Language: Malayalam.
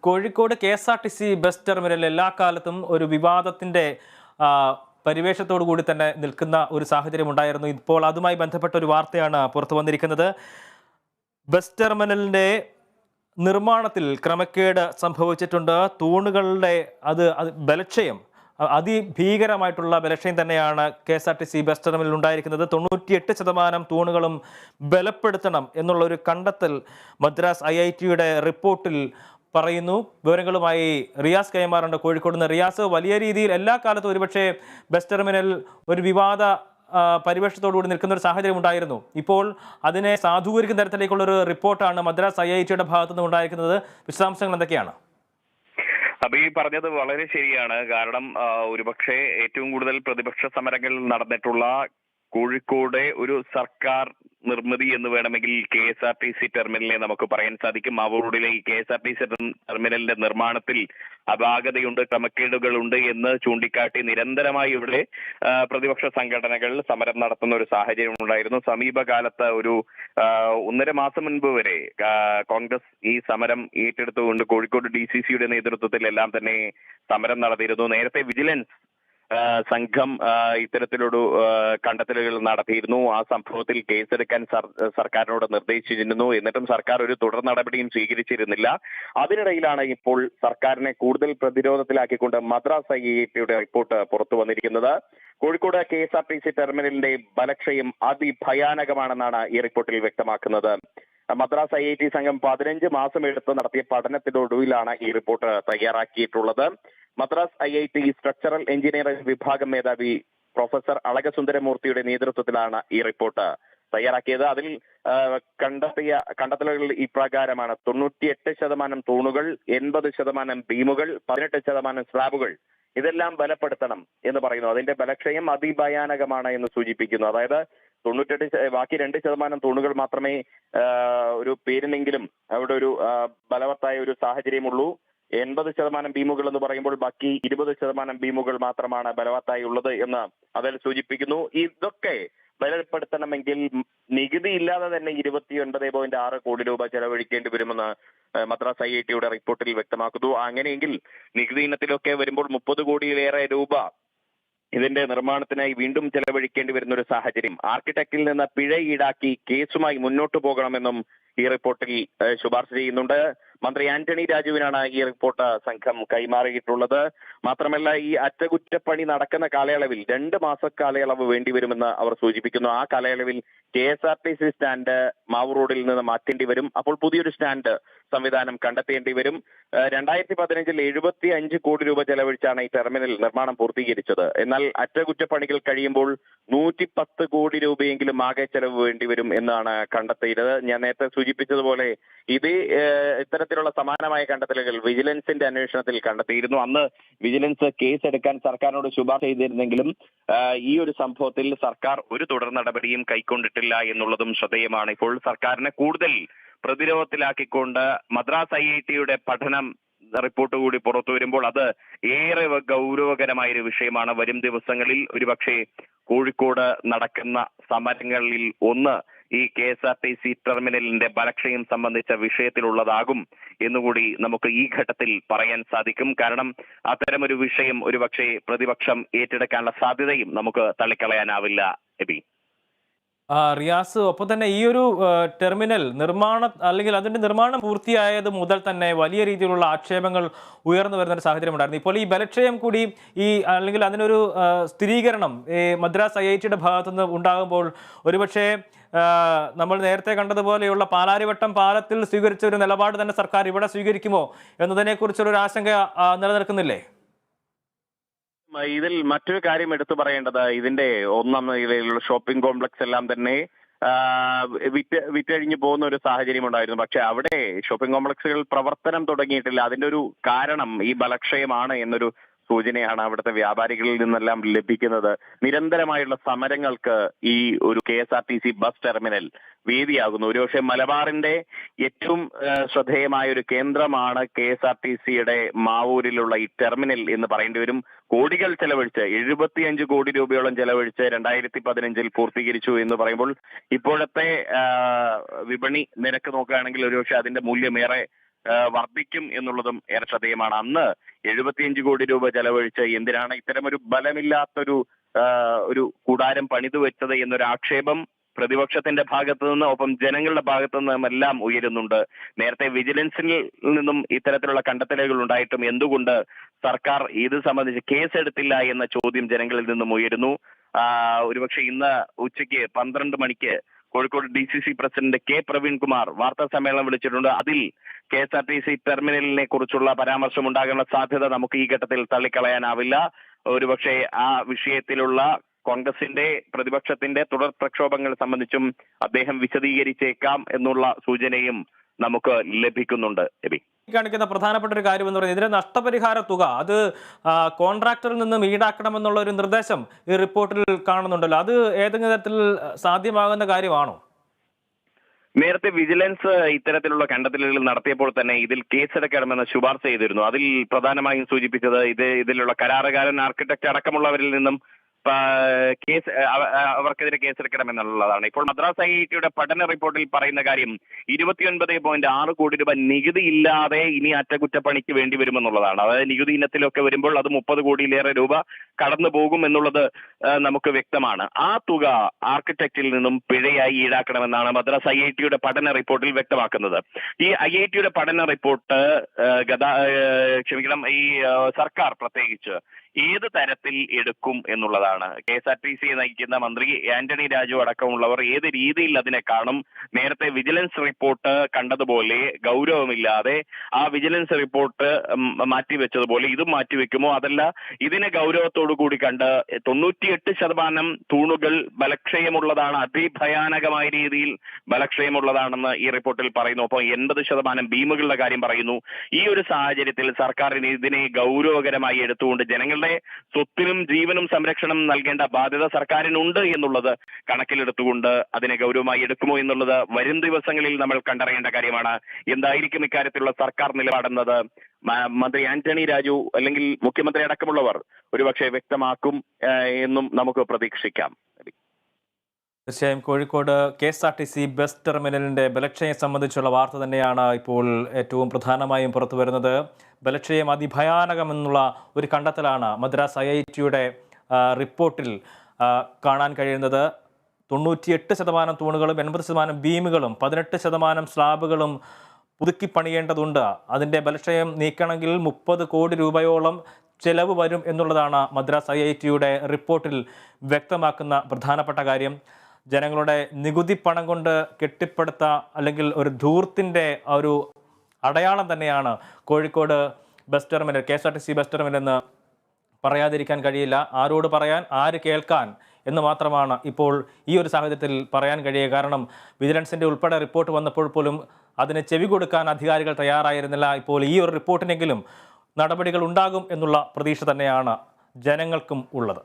കോഴിക്കോട് KSRTC ബസ് ടെർമിനൽ എല്ലാ കാലത്തും ഒരു വിവാദത്തിന്റെ പരിവേഷത്തോടു കൂടി തന്നെ നിൽക്കുന്ന ഒരു സാഹചര്യം ഉണ്ടായിരുന്നു. ഇപ്പോൾ അതുമായി ബന്ധപ്പെട്ട ഒരു വാർത്തയാണ് പുറത്തു വന്നിരിക്കുന്നത്. ബസ് ടെർമിനലിന്റെ നിർമ്മാണത്തിൽ ക്രമക്കേട് സംഭവിച്ചിട്ടുണ്ട്. തൂണുകളുടെ ബലക്ഷയം, അതിഭീകരമായിട്ടുള്ള ബലക്ഷയം തന്നെയാണ് KSRTC ബസ് ടെർമിനലിൽ ഉണ്ടായിരിക്കുന്നത്. 98% തൂണുകളും ബലപ്പെടുത്തണം എന്നുള്ള ഒരു കണ്ടെത്തൽ മദ്രാസ് IIT റിപ്പോർട്ടിൽ പറയുന്നു. വിവരങ്ങളുമായി റിയാസ് കൈമാറുണ്ട് കോഴിക്കോട് നിന്ന്. റിയാസ്, വലിയ രീതിയിൽ എല്ലാ കാലത്തും ഒരുപക്ഷെ ബസ് ടെർമിനൽ ഒരു വിവാദ പരിവേഷത്തോടുകൂടി നിൽക്കുന്ന ഒരു സാഹചര്യം ഉണ്ടായിരുന്നു. ഇപ്പോൾ അതിനെ സാധൂകരിക്കുന്ന തരത്തിലേക്കുള്ള ഒരു റിപ്പോർട്ടാണ് മദ്രാസ് IIT ഭാഗത്തു നിന്ന് ഉണ്ടായിരിക്കുന്നത്. വിശദാംശങ്ങൾ എന്തൊക്കെയാണ്? അപ്പൊ ഈ പറഞ്ഞത് വളരെ ശരിയാണ്. കാരണം ഒരുപക്ഷെ ഏറ്റവും കൂടുതൽ പ്രതിപക്ഷ സമരങ്ങൾ നടന്നിട്ടുള്ള കോഴിക്കോട് ഒരു സർക്കാർ നിർമ്മിതി എന്ന് വേണമെങ്കിൽ KSRTC ടെർമിനലിനെ നമുക്ക് പറയാൻ സാധിക്കും. മാവൂർ ഈ KSRTC ടെർമിനലിന്റെ നിർമ്മാണത്തിൽ അപാകതയുണ്ട്, ക്രമക്കേടുകളുണ്ട് എന്ന് ചൂണ്ടിക്കാട്ടി നിരന്തരമായി ഇവിടെ പ്രതിപക്ഷ സംഘടനകൾ സമരം നടത്തുന്ന ഒരു സാഹചര്യം ഉണ്ടായിരുന്നു. സമീപകാലത്ത് ഒരു 1.5 മാസം മുൻപ് വരെ കോൺഗ്രസ് ഈ സമരം ഏറ്റെടുത്തുകൊണ്ട് കോഴിക്കോട് DCCയുടെ നേതൃത്വത്തിൽ എല്ലാം തന്നെ സമരം നടത്തിയിരുന്നു. നേരത്തെ വിജിലൻസ് സംഘം ഇത്തരത്തിലൊരു കണ്ടെത്തലുകൾ നടത്തിയിരുന്നു. ആ സംഭവത്തിൽ കേസെടുക്കാൻ സർക്കാരിനോട് നിർദ്ദേശിച്ചിരുന്നു. എന്നിട്ടും സർക്കാർ ഒരു തുടർ നടപടിയും സ്വീകരിച്ചിരുന്നില്ല. അതിനിടയിലാണ് ഇപ്പോൾ സർക്കാരിനെ കൂടുതൽ പ്രതിരോധത്തിലാക്കിക്കൊണ്ട് മദ്രാസ് IIT റിപ്പോർട്ട് പുറത്തു വന്നിരിക്കുന്നത്. കോഴിക്കോട് KSRTC ടെർമിനലിന്റെ ബലക്ഷയം അതിഭയാനകമാണെന്നാണ് ഈ റിപ്പോർട്ടിൽ വ്യക്തമാക്കുന്നത്. മദ്രാസ് IIT സംഘം 15 മാസം എടുത്ത് നടത്തിയ പഠനത്തിനൊടുവിലാണ് ഈ റിപ്പോർട്ട് തയ്യാറാക്കിയിട്ടുള്ളത്. മദ്രാസ് IIT സ്ട്രക്ചറൽ എഞ്ചിനീയറിംഗ് വിഭാഗം മേധാവി പ്രൊഫസർ അളകസുന്ദരമൂർത്തിയുടെ നേതൃത്വത്തിലാണ് ഈ റിപ്പോർട്ട് തയ്യാറാക്കിയത്. അതിൽ കണ്ടെത്തിയ കണ്ടെത്തലുകൾ ഇപ്രകാരമാണ്: 98% തൂണുകൾ, 80% ബീമുകൾ, 18% സ്ലാബുകൾ ഇതെല്ലാം ബലപ്പെടുത്തണം എന്ന് പറയുന്നു. അതിന്റെ ബലക്ഷയം അതിഭയാനകമാണ് എന്ന് സൂചിപ്പിക്കുന്നു. അതായത് 98, ബാക്കി 2% തൂണുകൾ മാത്രമേ ഒരു പേരിനെങ്കിലും അവിടെ ഒരു ബലവത്തായ ഒരു സാഹചര്യമുള്ളൂ. 80% ബീമുകൾ എന്ന് പറയുമ്പോൾ ബാക്കി 20% ബീമുകൾ മാത്രമാണ് ബലവത്തായി ഉള്ളത് എന്ന് അതിൽ സൂചിപ്പിക്കുന്നു. ഇതൊക്കെ ബലപ്പെടുത്തണമെങ്കിൽ നികുതി ഇല്ലാതെ തന്നെ 29.6 കോടി രൂപ ചെലവഴിക്കേണ്ടി വരുമെന്ന് മദ്രാസ് IIT റിപ്പോർട്ടിൽ വ്യക്തമാക്കുന്നു. അങ്ങനെയെങ്കിൽ നികുതി ഇനത്തിലൊക്കെ വരുമ്പോൾ 30 കോടിയിലേറെ രൂപ ഇതിന്റെ നിർമ്മാണത്തിനായി വീണ്ടും ചെലവഴിക്കേണ്ടി വരുന്ന ഒരു സാഹചര്യം. ആർക്കിടെക്റ്റിൽ നിന്ന് പിഴ ഈടാക്കി കേസുമായി മുന്നോട്ട് പോകണമെന്നും ഈ റിപ്പോർട്ടിൽ ശുപാർശ ചെയ്യുന്നുണ്ട്. മന്ത്രി ആന്റണി രാജുവിനാണ് ഈ റിപ്പോർട്ട് സംഘം കൈമാറിയിട്ടുള്ളത്. മാത്രമല്ല, ഈ അറ്റകുറ്റപ്പണി നടക്കുന്ന കാലയളവിൽ 2 മാസ കാലയളവ് വേണ്ടിവരുമെന്ന് അവർ സൂചിപ്പിക്കുന്നു. ആ കാലയളവിൽ KSRTC സ്റ്റാൻഡ് മാവൂർ റോഡിൽ നിന്ന് മാറ്റേണ്ടി വരും. അപ്പോൾ പുതിയൊരു സ്റ്റാൻഡ് സംവിധാനം കണ്ടെത്തേണ്ടി വരും. 2015 75 കോടി രൂപ ചെലവഴിച്ചാണ് ഈ ടെർമിനൽ നിർമ്മാണം പൂർത്തീകരിച്ചത്. എന്നാൽ അറ്റകുറ്റപ്പണികൾ കഴിയുമ്പോൾ 110 കോടി രൂപയെങ്കിലും ആകെ ചെലവ് വേണ്ടിവരും എന്നാണ് കണ്ടെത്തിയത്. ഞാൻ നേരത്തെ സൂചിപ്പിച്ചതുപോലെ ഇത്തരത്തിലുള്ള സമാനമായ കണ്ടെത്തലുകൾ വിജിലൻസിന്റെ അന്വേഷണത്തിൽ കണ്ടെത്തിയിരുന്നു. അന്ന് വിജിലൻസ് കേസ് എടുക്കാൻ സർക്കാരിനോട് ശുപാർശ ചെയ്തിരുന്നെങ്കിലും ഈ ഒരു സംഭവത്തിൽ സർക്കാർ ഒരു തുടർ നടപടിയും കൈക്കൊണ്ടിട്ടില്ല എന്നുള്ളതും ശ്രദ്ധേയമാണ്. ഇപ്പോൾ സർക്കാരിനെ കൂടുതൽ പ്രതിരോധത്തിലാക്കിക്കൊണ്ട് മദ്രാസ് IIT പഠനം റിപ്പോർട്ട് കൂടി പുറത്തു വരുമ്പോൾ അത് ഏറെ ഗൗരവകരമായ ഒരു വിഷയമാണ്. വരും ദിവസങ്ങളിൽ ഒരുപക്ഷെ കോഴിക്കോട് നടക്കുന്ന സമരങ്ങളിൽ ഒന്ന് ഈ KSRTC ടെർമിനലിന്റെ ബലക്ഷയം സംബന്ധിച്ച വിഷയത്തിലുള്ളതാകും എന്നുകൂടി നമുക്ക് ഈ ഘട്ടത്തിൽ പറയാൻ സാധിക്കും. കാരണം അത്തരമൊരു വിഷയം ഒരുപക്ഷെ പ്രതിപക്ഷം ഏറ്റെടുക്കാനുള്ള സാധ്യതയും നമുക്ക് തള്ളിക്കളയാനാവില്ല. എബി, റിയാസ്, ഒപ്പം തന്നെ ഈ ഒരു ടെർമിനൽ അതിന്റെ നിർമ്മാണം പൂർത്തിയായത് മുതൽ തന്നെ വലിയ രീതിയിലുള്ള ആക്ഷേപങ്ങൾ ഉയർന്നു വരുന്ന ഒരു സാഹചര്യം ഉണ്ടായിരുന്നു. ഇപ്പോൾ ഈ ബലക്ഷയം കൂടി അല്ലെങ്കിൽ അതിനൊരു സ്ഥിരീകരണം മദ്രാസ് IIT ഭാഗത്തുനിന്ന് ഉണ്ടാകുമ്പോൾ ഒരുപക്ഷെ നമ്മൾ നേരത്തെ കണ്ടതുപോലെയുള്ള പാലാരിവട്ടം പാലത്തിൽ സ്വീകരിച്ച ഒരു നിലപാട് തന്നെ സർക്കാർ ഇവിടെ സ്വീകരിക്കുമോ എന്നതിനെ കുറിച്ചൊരു ആശങ്ക നിലനിൽക്കുന്നില്ലേ? ഇതിൽ മറ്റൊരു കാര്യം എടുത്തു പറയേണ്ടത്, ഇതിന്റെ ഒന്നാം നിലയിലുള്ള ഷോപ്പിംഗ് കോംപ്ലക്സ് എല്ലാം തന്നെ വിറ്റഴിഞ്ഞു പോകുന്ന ഒരു സാഹചര്യം ഉണ്ടായിരുന്നു. പക്ഷെ അവിടെ ഷോപ്പിംഗ് കോംപ്ലക്സുകൾ പ്രവർത്തനം തുടങ്ങിയിട്ടില്ല. അതിന്റെ ഒരു കാരണം ഈ ബലക്ഷയമാണ് എന്നൊരു സൂചനയാണ് അവിടുത്തെ വ്യാപാരികളിൽ നിന്നെല്ലാം ലഭിക്കുന്നത്. നിരന്തരമായുള്ള സമരങ്ങൾക്ക് ഈ ഒരു KSRTC ബസ് ടെർമിനൽ വേദിയാകുന്നു. ഒരുപക്ഷെ മലബാറിന്റെ ഏറ്റവും ശ്രദ്ധേയമായ ഒരു കേന്ദ്രമാണ് KSRTC മാവൂരിലുള്ള ഈ ടെർമിനൽ എന്ന് പറയേണ്ടി വരും. കോടികൾ ചെലവഴിച്ച് 75 കോടി രൂപയോളം ചെലവഴിച്ച് 2015 പൂർത്തീകരിച്ചു എന്ന് പറയുമ്പോൾ ഇപ്പോഴത്തെ വിപണി നിരക്ക് നോക്കുകയാണെങ്കിൽ ഒരുപക്ഷെ അതിന്റെ മൂല്യമേറെ വർദ്ധിക്കും എന്നുള്ളതും ഏറെ ശ്രദ്ധേയമാണ്. അന്ന് 75 കോടി രൂപ ചെലവഴിച്ച് എന്തിനാണ് ഇത്തരമൊരു ബലമില്ലാത്തൊരു ഒരു കൂടാരം പണിതു വെച്ചത് എന്നൊരു ആക്ഷേപം പ്രതിപക്ഷത്തിന്റെ ഭാഗത്തു നിന്ന് ഒപ്പം ജനങ്ങളുടെ ഭാഗത്തു നിന്നും എല്ലാം ഉയരുന്നുണ്ട്. നേരത്തെ വിജിലൻസിൽ നിന്നും ഇത്തരത്തിലുള്ള കണ്ടെത്തലുകൾ ഉണ്ടായിട്ടും എന്തുകൊണ്ട് സർക്കാർ ഇത് സംബന്ധിച്ച് കേസെടുത്തില്ല എന്ന ചോദ്യം ജനങ്ങളിൽ നിന്നും ഉയരുന്നു. ഒരുപക്ഷെ ഇന്ന് ഉച്ചയ്ക്ക് 12 മണിക്ക് Kozhikode DCC president K Praveenkumar വാർത്താ സമ്മേളനം വിളിച്ചിട്ടുണ്ട്. അതിൽ KSRTC ടെർമിനലിനെ കുറിച്ചുള്ള പരാമർശം ഉണ്ടാകാനുള്ള സാധ്യത നമുക്ക് ഈ ഘട്ടത്തിൽ തള്ളിക്കളയാനാവില്ല. ഒരുപക്ഷെ ആ വിഷയത്തിലുള്ള കോൺഗ്രസിന്റെ പ്രതിപക്ഷത്തിന്റെ തുടർ പ്രക്ഷോഭങ്ങൾ സംബന്ധിച്ചും അദ്ദേഹം വിശദീകരിച്ചേക്കാം എന്നുള്ള സൂചനയും നമുക്ക് ലഭിക്കുന്നുണ്ട്. കാണിക്കുന്ന പ്രധാനപ്പെട്ട ഒരു കാര്യം എന്ന് പറയുന്നത് ഇതിന്റെ നഷ്ടപരിഹാര തുക അത് കോൺട്രാക്ടറിൽ നിന്നും ഈടാക്കണമെന്നുള്ള ഒരു നിർദ്ദേശം ഈ റിപ്പോർട്ടിൽ കാണുന്നുണ്ടല്ലോ. അത് ഏതെങ്കിലും തരത്തിൽ സാധ്യമാകുന്ന കാര്യമാണോ? നേരത്തെ വിജിലൻസ് ഇത്തരത്തിലുള്ള കണ്ടെത്തലുകൾ നടത്തിയപ്പോൾ തന്നെ ഇതിൽ കേസെടുക്കണമെന്ന് ശുപാർശ ചെയ്തിരുന്നു. അതിൽ പ്രധാനമായും സൂചിപ്പിച്ചത് ഇതിലുള്ള കരാറുകാരൻ, ആർക്കിടെക്ട് അടക്കമുള്ളവരിൽ നിന്നും അവർക്കെതിരെ കേസെടുക്കണമെന്നുള്ളതാണ്. ഇപ്പോൾ മദ്രാസ് IIT പഠന റിപ്പോർട്ടിൽ പറയുന്ന കാര്യം 29.6 കോടി രൂപ നികുതി ഇല്ലാതെ ഇനി അറ്റകുറ്റപ്പണിക്ക് വേണ്ടി വരുമെന്നുള്ളതാണ്. അതായത് നികുതി ഇനത്തിലൊക്കെ വരുമ്പോൾ അത് 30 കോടിയിലേറെ രൂപ കടന്നു പോകും എന്നുള്ളത് നമുക്ക് വ്യക്തമാണ്. ആ തുക ആർക്കിടെക്റ്റിൽ നിന്നും പിഴയായി ഈടാക്കണമെന്നാണ് മദ്രാസ് IIT പഠന റിപ്പോർട്ടിൽ വ്യക്തമാക്കുന്നത്. ഈ IIT പഠന റിപ്പോർട്ട് ഈ സർക്കാർ പ്രത്യേകിച്ച് ഏത് തരത്തിൽ എടുക്കും എന്നുള്ളതാണ്. KSRTC നയിക്കുന്ന മന്ത്രി ആന്റണി രാജു അടക്കമുള്ളവർ ഏത് രീതിയിൽ അതിനെ കാണും? നേരത്തെ വിജിലൻസ് റിപ്പോർട്ട് കണ്ടതുപോലെ ഗൗരവമില്ലാതെ ആ വിജിലൻസ് റിപ്പോർട്ട് മാറ്റിവെച്ചതുപോലെ ഇതും മാറ്റിവെക്കുമോ? അതല്ല ഇതിനെ ഗൗരവത്തോടു കൂടി കണ്ട് 98% തൂണുകൾ ബലക്ഷയമുള്ളതാണ്, അതിഭയാനകമായ രീതിയിൽ ബലക്ഷയമുള്ളതാണെന്ന് ഈ റിപ്പോർട്ടിൽ പറയുന്നു. ഒപ്പം 80% ഭീമുകളുടെ കാര്യം പറയുന്നു. ഈ ഒരു സാഹചര്യത്തിൽ സർക്കാരിന് ഇതിനെ ഗൗരവകരമായി എടുത്തുകൊണ്ട് ജനങ്ങളുടെ സ്വത്തിനും ജീവനും സംരക്ഷണം നൽകേണ്ട ബാധ്യത സർക്കാരിനുണ്ട് എന്നുള്ളത് കണക്കിലെടുത്തുകൊണ്ട് അതിനെ ഗൗരവമായി എടുക്കുമോ എന്നുള്ളത് വരും ദിവസങ്ങളിൽ നമ്മൾ കണ്ടറിയേണ്ട കാര്യമാണ്. എന്തായിരിക്കും ഇക്കാര്യത്തിലുള്ള സർക്കാർ നിലപാടെന്നത് മന്ത്രി ആന്റണി രാജു അല്ലെങ്കിൽ മുഖ്യമന്ത്രി അടക്കമുള്ളവർ ഒരുപക്ഷെ വ്യക്തമാക്കും എന്നും നമുക്ക് പ്രതീക്ഷിക്കാം. തീർച്ചയായും കോഴിക്കോട് KSRTC ബസ് ടെർമിനലിന്റെ ബലക്ഷയം സംബന്ധിച്ചുള്ള വാർത്ത തന്നെയാണ് ഇപ്പോൾ ഏറ്റവും പ്രധാനമായും പുറത്തു വരുന്നത്. ബലക്ഷയം അതിഭയാനകമെന്നുള്ള ഒരു കണ്ടെത്തലാണ് മദ്രാസ് IIT റിപ്പോർട്ടിൽ കാണാൻ കഴിയുന്നത്. 98% തൂണുകളും 80% ബീമുകളും 18% സ്ലാബുകളും പുതുക്കി പണിയേണ്ടതുണ്ട്. അതിൻ്റെ ബലക്ഷയം നീക്കണമെങ്കിൽ 30 കോടി രൂപയോളം ചെലവ് വരും എന്നുള്ളതാണ് മദ്രാസ് IIT റിപ്പോർട്ടിൽ വ്യക്തമാക്കുന്ന പ്രധാനപ്പെട്ട കാര്യം. ജനങ്ങളുടെ നികുതി പണം കൊണ്ട് കെട്ടിപ്പടുത്ത അല്ലെങ്കിൽ ഒരു ധൂർത്തിൻ്റെ ഒരു അടയാളം തന്നെയാണ് Kozhikode bus terminal, KSRTC bus terminal എന്ന് പറയാതിരിക്കാൻ കഴിയില്ല. ആരോട് പറയാൻ, ആര് കേൾക്കാൻ എന്ന് മാത്രമാണ് ഇപ്പോൾ ഈ ഒരു സാഹചര്യത്തിൽ പറയാൻ കഴിയുക. കാരണം വിജിലൻസിൻ്റെ ഉൾപ്പെടെ റിപ്പോർട്ട് വന്നപ്പോൾ പോലും അതിന് ചെവി കൊടുക്കാൻ അധികാരികൾ തയ്യാറായിരുന്നില്ല. ഇപ്പോൾ ഈ ഒരു റിപ്പോർട്ടിനെങ്കിലും നടപടികൾ ഉണ്ടാകും എന്നുള്ള പ്രതീക്ഷ തന്നെയാണ് ജനങ്ങൾക്കും ഉള്ളത്.